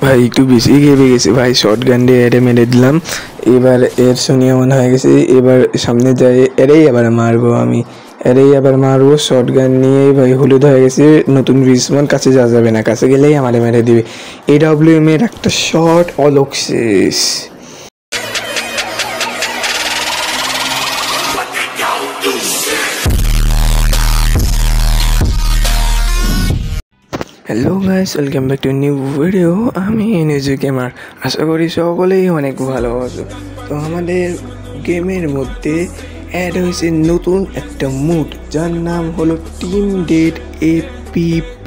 ভাই একটু বেশি খেপে গেছে ভাই, শর্ট গান দিয়ে এরে মেরে দিলাম। এবার এর শুনিয়ে মনে হয়ে গেছে, এবার সামনে যাই এরেই আবার মারবো, আমি এরেই আবার মারবো। শর্ট গান নিয়েই ভাই হলুদ হয়ে গেছে। নতুন রিসমান কাছে যাবে না, কাছে গেলেই আমারে মেরে দিবে। AWM এর একটা শট অলোক শেষ। Hello guys, welcome back to new video. আমি নিজে গেমার, আশা করি সকলেই অনেক ভালো আছো। তো আমাদের গেমের মধ্যে অ্যাড হয়েছে নতুন একটা মুড, যার নাম হলো টিম ডেট APP,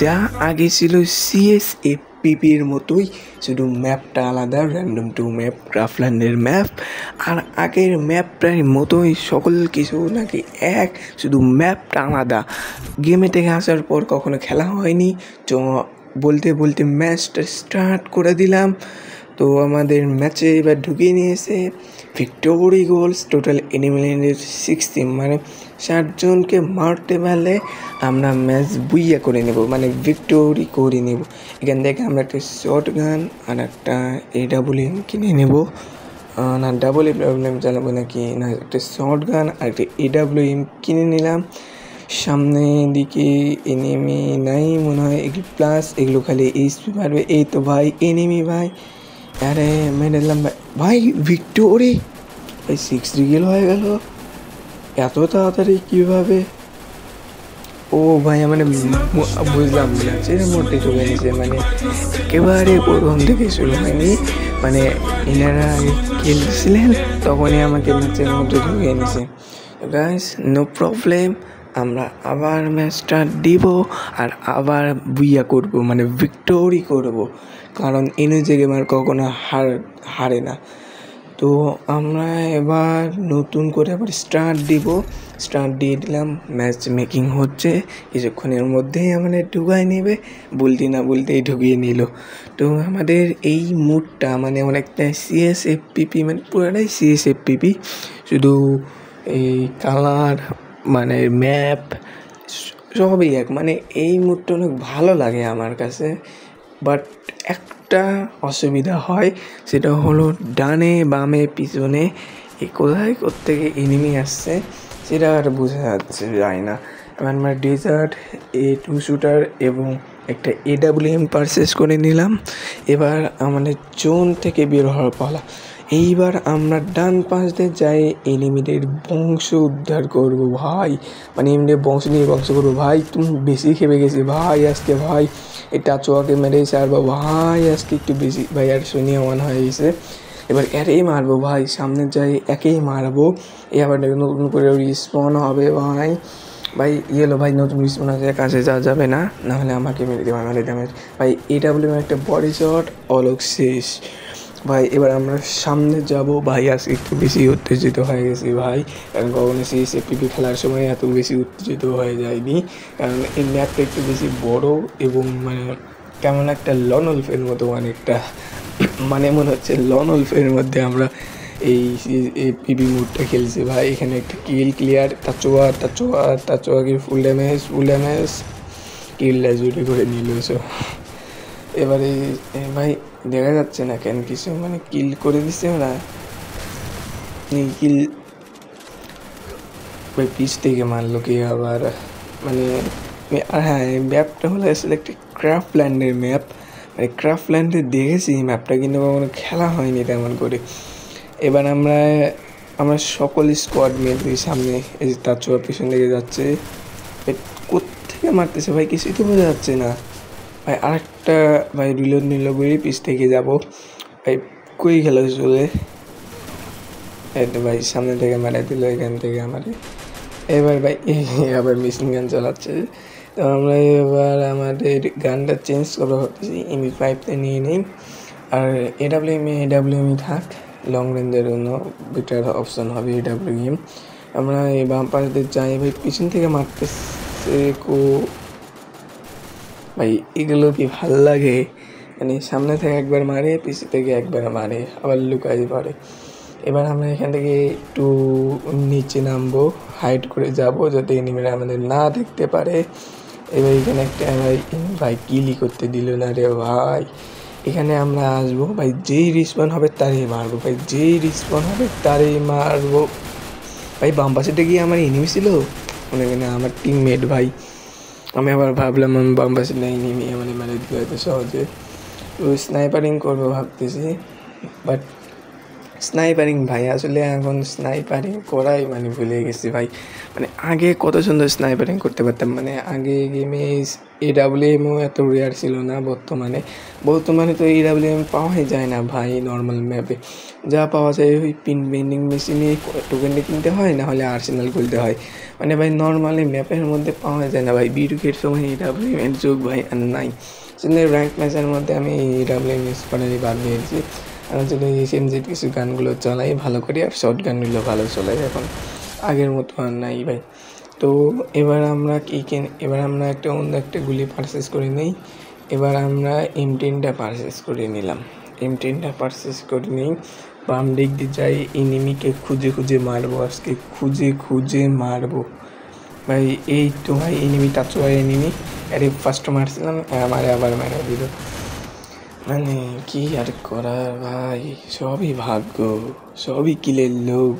যা আগে ছিল CSAPPর মতোই, শুধু ম্যাপটা আলাদা, র্যান্ডম 2 ম্যাপ, ক্রাফল্যান্ডের ম্যাপ। আর আগের ম্যাপটার মতোই সকল কিছু নাকি এক, শুধু ম্যাপটা আলাদা। গেমে থেকে আসার পর কখনো খেলা হয়নি, তো বলতে বলতে ম্যাচটা স্টার্ট করে দিলাম। তো আমাদের ম্যাচে এবার ঢুকিয়ে নিয়েছে ভিক্টোরি গোলস। টোটাল এনিমিনেটেড 60, মানে 60 জনকে মারতে পারলে আমরা ম্যাচ বুইয়া করে নেব, মানে ভিক্টোরি করে নেব। এখান থেকে আমরা একটা শর্ট গান আর একটা AWM কিনে নেব। না, ডাবল AWM চালাবো নাকি না, একটা শর্ট গান আর একটা AWM কিনে নিলাম। সামনে দিকে এনিমি নাই মনে হয়, এগুলো প্লাস, এগুলো খালি HP পারবে। এই তো ভাই এনিমি ভাই, আরে মেরে দিলাম ভাই। ভাই ভিক্টোরি ভাই, 6 কিল হয়ে গেল এত তাড়াতাড়ি কীভাবে? ও ভাই মানে বুঝলাম ম্যাচের মধ্যে ঢুকে নিয়েছে, মানে একেবারে প্রথম থেকে শুরু হয়নি, মানে এনারা আগে খেলছিলেন তখনই আমাকে ম্যাচের মধ্যে ঢুকিয়ে নিয়েছে। গাইস নো প্রবলেম, আমরা আবার ম্যাচটা দিব আর আবার বুইয়া করব, মানে ভিক্টোরি করব, কারণ এনএজে গেমার কখনো হারে না। তো আমরা এবার নতুন করে আবার স্টার্ট দিয়ে দিলাম। ম্যাচ মেকিং হচ্ছে, কিছুক্ষণের মধ্যেই আমাদের ঢুকাই নেবে, বলতে না বলতেই ঢুকিয়ে নিল। তো আমাদের এই মুডটা মানে অনেকটা CSAPP, মানে পুরোটাই CSAPP, শুধু এই কালার মানে ম্যাপ সবই এক, মানে এই মুডটা অনেক ভালো লাগে আমার কাছে। বাট একটা অসুবিধা হয়, সেটা হলো ডানে বামে পিছনে কোথায় কোত্থেকে এনিমি আসছে সেটা আর বোঝা যায় না। আমরা ডেজার্ট A2 শুটার এবং একটা AWM পারচেস করে নিলাম। এবার আমাদের জোন থেকে বের হওয়ার পালা। এইবার আমরা ডান পাশ দিয়ে যাই, এনিমিদের বংশ উদ্ধার করবো ভাই, মানে এমনিদের বংশ করবো ভাই। তুমি বেশি খেপে গেছি ভাই আজকে ভাই, এটা চোয়াকে মেরেছে আর ভাই আজকে একটু বেশি ভাই, আর শুনিয়ে মনে হয়ে গেছে। এবার একেই মারবো ভাই, সামনে যাই একেই মারবো। এ আবার নতুন করে রিস্পন হবে ভাই। ভাই ইয়েলো ভাই, নতুন রিস্পন আছে, কাছে যাওয়া যাবে না, নাহলে আমাকে মেরে দেবে, মেরে ড্যামেজ ভাই। AWM একটা বডি শট অলোক শেষ ভাই। এবার আমরা সামনে যাব ভাই, আজকে একটু বেশি উত্তেজিত হয়ে গেছি ভাই, কারণ কখনো CSAPP খেলার সময় এত বেশি উত্তেজিত হয়ে যায়নি, কারণ এই ম্যাপটা একটু বেশি বড় এবং মানে কেমন একটা লন উলফের মতো, অনেকটা মানে মনে হচ্ছে লন উলফের মধ্যে আমরা এই PB মুডটা খেলছি ভাই। এখানে একটা কিল ক্লিয়ার, তাচোয়াকে ফুল ড্যামেজ কিলটা জুড়ে করে নিল। এবারে ভাই দেখা যাচ্ছে না কেন কিছু, মানে কিল করে দিচ্ছে ওরা, কিল ভাই পিচ থেকে মারলো কি আবার, মানে হ্যাঁ ম্যাপটা হলো আসলে একটা ক্রাফল্যান্ডের ম্যাপ, মানে ক্রাফল্যান্ডে দেখেছি ম্যাপটা, কিন্তু কখনো খেলা হয়নি তেমন করে। এবার আমরা সকল স্কোয়াড মেট সামনে, এই যে তার চোয়ার পিছন দিকে যাচ্ছে, কোত্থেকে মারতেছে ভাই কিছুই তো বোঝা যাচ্ছে না ভাই। আরেকটা ভাই রিলোড নিল করে পিছ থেকে যাবো ভাই, কই গেল চলে ভাই, সামনে থেকে মারা দিল এখান থেকে আমাদের। এবার ভাই আবার মেশিন গান চালাচ্ছে, তো আমরা এবার আমাদের গানটা চেঞ্জ করা হতেছি, MP5তে নিয়ে নিই। আর AWM থাক, লং রেঞ্জের জন্য বেটার অপশন হবে AWM। আমরা এই বাম পাশ দিয়ে যাই ভাই, পিছন থেকে মারতেছে ভাই, এগুলো কি ভাল লাগে, মানে সামনে থেকে একবার মারে, পিছন থেকে একবার মারে, আবার লুকাই পারে। এবার আমরা এখান থেকে একটু নিচে নামবো, হাইড করে যাব যাতে এনিমিরা আমাদের না দেখতে পারে। এবার এখানে একটা ভাই কিলি করতে দিল না রে ভাই, এখানে আমরা আসবো ভাই, যেই রিসপন হবে তারই মারবো ভাই, যেই রিসপন হবে তারই মারবো ভাই। বাম পাশেটা গিয়ে আমার এনিমি ছিল, মনে হয় না আমার টিমমেট ভাই। আমি আবার ভাবলাম আমি বাম পাশে না এনিমি, মানে মেরে দিল এত সহজে। তো স্নাইপারিং করবো ভাবতেছি, বাট স্নাইপারিং ভাই আসলে এখন স্নাইপারিং করাই মানে ভুলে গেছি ভাই। মানে আগে কত সুন্দর স্নাইপারিং করতে পারতাম, মানে আগে গেমে AWMও এত রেয়ার ছিল না। বর্তমানে তো AWM পাওয়াই যায় না ভাই। নর্মাল ম্যাপে যা পাওয়া যায় ওই পিন বেন্ডিং মেশিনে টোকেনটা কিনতে হয়, না হলে আর্সেনাল খুলতে হয়। মানে ভাই নর্মালি ম্যাপের মধ্যে পাওয়া যায় না ভাই। বিটুকের সময় AWM এর যুগ ভাই আর নাই। সেজন্য র্যাঙ্ক ম্যাচের মধ্যে আমি AWM ইউজ করারই বাদ দিয়েছি। আমি যদি SMG কিছু গানগুলো চালাই ভালো করি, আর শর্ট গানগুলো ভালো চলাই, এখন আগের মতো আর নাই ভাই। তো এবার আমরা এবার আমরা অন্য একটা গুলি পারচেস করে নিই। এবার আমরা M10টা পারচেস করে নিলাম। M10টা পারচেস করে নিই, বাম দিক দিয়ে যাই, এনিমিকে খুঁজে মারবো আজকে, খুঁজে মারবো ভাই। এই তো ভাই এনিমি, তাছাড়া এনিমি আরে ফার্স্ট মারছিলাম, আমারে আবার মেরে দিল। মানে কি আর করার ভাই, সবই ভাগ্য, সবই কিলের লোভ।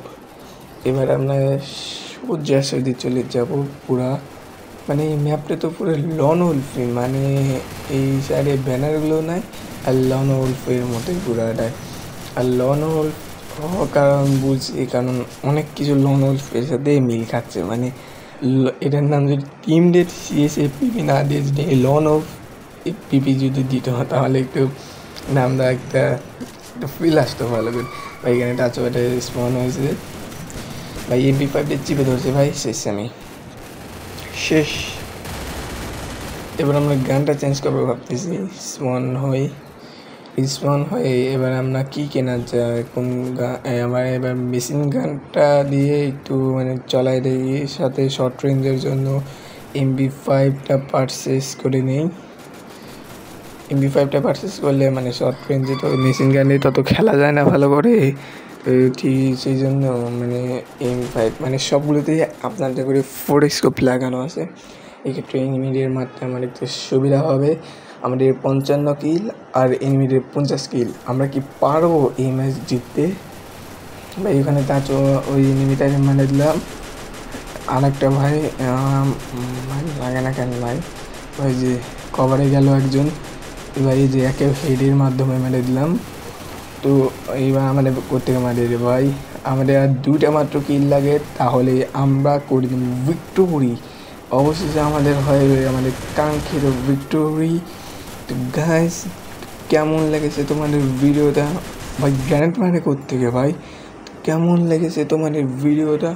এবার আমরা সোজাসুজি চলে যাব পুরা, মানে এই ম্যাপটা তো পুরো লন উলফি, মানে এই সাইডে ব্যানারগুলো নাই, আর লন উলফের মতোই পুরাটাই। আর লন উলফ হওয়ার কারণ বুঝছি, কারণ অনেক কিছু লন উলফের সাথে মিল খাচ্ছে। মানে এটার নাম যদি টিম ডেট CSAPP না দিয়ে যদি লন উলফ পিপি যদি দিতে হয়, তাহলে একটু নামটা একটা ফিল আসতো ভালো করে ভাই। এখানে টাচওয়াটা স্পন হয়েছে ভাই, MP5 চিপে ধরছে ভাই, শেষ আমি শেষ। এবার আমরা গানটা চেঞ্জ করবো ভাবতেছি, স্পন হয়ে এবার আমরা কি কেনা যায়, কোন গান আমার এবার মেশিন গানটা দিয়ে একটু মানে চলাই দিই, সাথে শর্ট রেঞ্জের জন্য MP5টা পারচেস করে নেই। MP5টা পারচেস করলে মানে শর্ট রেঞ্জে তো মেশিন গানে তত খেলা যায় না ভালো করে, ঠিক সেই জন্য মানে M5 মানে সবগুলোতেই আপনাদের করে 4 স্কোপ লাগানো আছে। এক্ষেত্রে এনিমিদের মারতে আমার একটু সুবিধা হবে। আমাদের 55 কিল আর এনিমিদের 50 কিল। আমরা কি পারবো এই ম্যাচ জিততে ভাই? ওখানে তাঁচো ওই এনিমিটাকে মানে দিলাম। আর একটা ভাই লাগে না কেন ভাই, ওই যে কভারে গেল একজন, এবার এই যে একে হেডের মাধ্যমে মেরে দিলাম। তো এইবার আমাদের কোথেকে মারিয়ে দেবে ভাই? আমাদের আর 2টা মাত্র কিল লাগে, তাহলে আমরা করে দেব ভিক্টোরি। অবশেষে আমাদের হয়ে আমাদের কাঙ্ক্ষিত ভিক্টোরি। তো গাইস, কেমন লেগেছে তোমাদের ভিডিওটা ভাই? গ্র্যান্ড মানে কোত্থেকে ভাই? কেমন লেগেছে তোমাদের ভিডিওটা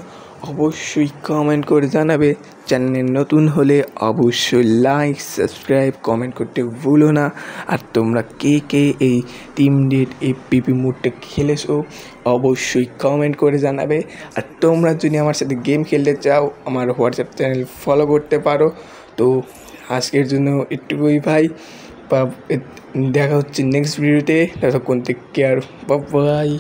অবশ্যই কমেন্ট করে জানাবে। চ্যানেলে নতুন হলে অবশ্যই লাইক, সাবস্ক্রাইব, কমেন্ট করতে ভুলো না। আর তোমরা কে এই টিম ডেট এই পিপি মুডটা খেলেছো অবশ্যই কমেন্ট করে জানাবে। আর তোমরা যদি আমার সাথে গেম খেলতে চাও, আমার হোয়াটসঅ্যাপ চ্যানেল ফলো করতে পারো। তো আজকের জন্য একটুকুই ভাই, দেখা হচ্ছে নেক্সট ভিডিওতে। ততক্ষণ থেকে কেয়ার, বাই।